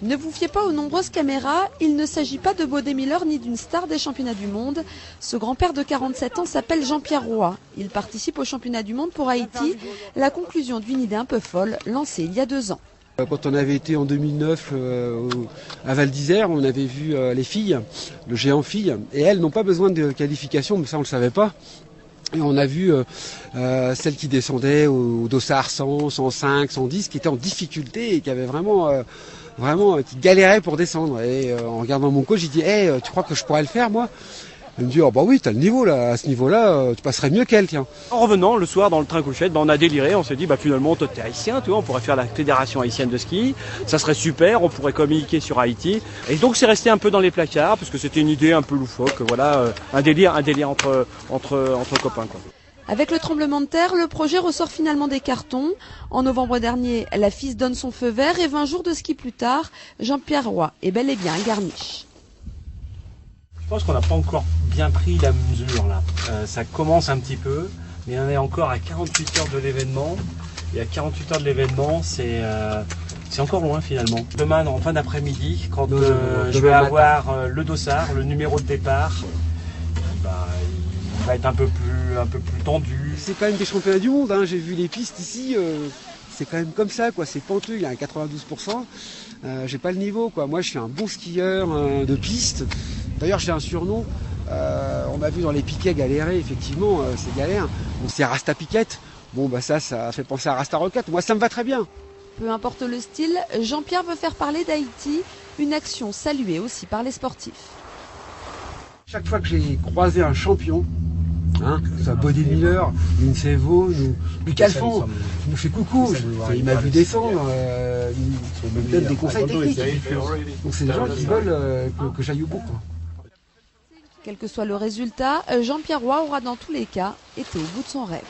Ne vous fiez pas aux nombreuses caméras, il ne s'agit pas de Bode Miller ni d'une star des championnats du monde. Ce grand-père de 47 ans s'appelle Jean-Pierre Roy. Il participe aux championnats du monde pour Haïti, la conclusion d'une idée un peu folle lancée il y a 2 ans. Quand on avait été en 2009 à Val d'Isère, on avait vu les filles, le géant filles, et elles n'ont pas besoin de qualification, mais ça on ne le savait pas. Et on a vu celles qui descendaient au dossard 100, 105, 110, qui étaient en difficulté et qui avaient vraiment qui galéraient pour descendre. Et en regardant mon coach, j'ai dit hey, tu crois que je pourrais le faire moi? Il me dit oh bah oui, t'as le niveau là, à ce niveau-là, tu passerais mieux qu'elle, tiens. En revenant le soir dans le train couchette, on a déliré, on s'est dit finalement toi t'es haïtien, tu vois, on pourrait faire la fédération haïtienne de ski, ça serait super, on pourrait communiquer sur Haïti. Et donc c'est resté un peu dans les placards parce que c'était une idée un peu loufoque, voilà, un délire entre copains quoi. Avec le tremblement de terre, le projet ressort finalement des cartons. En novembre dernier, la FIS donne son feu vert et 20 jours de ski plus tard, Jean-Pierre Roy est bel et bien un garniche. Je pense qu'on n'a pas encore bien pris la mesure là. Ça commence un petit peu, mais on est encore à 48 heures de l'événement. Et à 48 heures de l'événement, c'est encore loin finalement. Demain, en fin d'après-midi, quand je vais avoir le dossard, le numéro de départ, il va être un peu plus tendu. C'est quand même des championnats du monde, hein. J'ai vu les pistes ici, c'est quand même comme ça, quoi. C'est penteux, il y a un 92%. J'ai pas le niveau, quoi. Moi, je suis un bon skieur de piste. D'ailleurs, j'ai un surnom. On m'a vu dans les piquets galérer, effectivement, c'est galère. Donc c'est Rasta Piquette. Bon, bah ça fait penser à Rasta Rocket. Moi, ça me va très bien. Peu importe le style, Jean-Pierre veut faire parler d'Haïti, une action saluée aussi par les sportifs. Chaque fois que j'ai croisé un champion, que ce soit Bode Miller, Lincevo, Lucas Alphand, il nous fait coucou, il m'a vu descendre, il me donne des conseils techniques. Donc c'est des gens qui veulent que j'aille au bout. Quel que soit le résultat, Jean-Pierre Roy aura dans tous les cas été au bout de son rêve.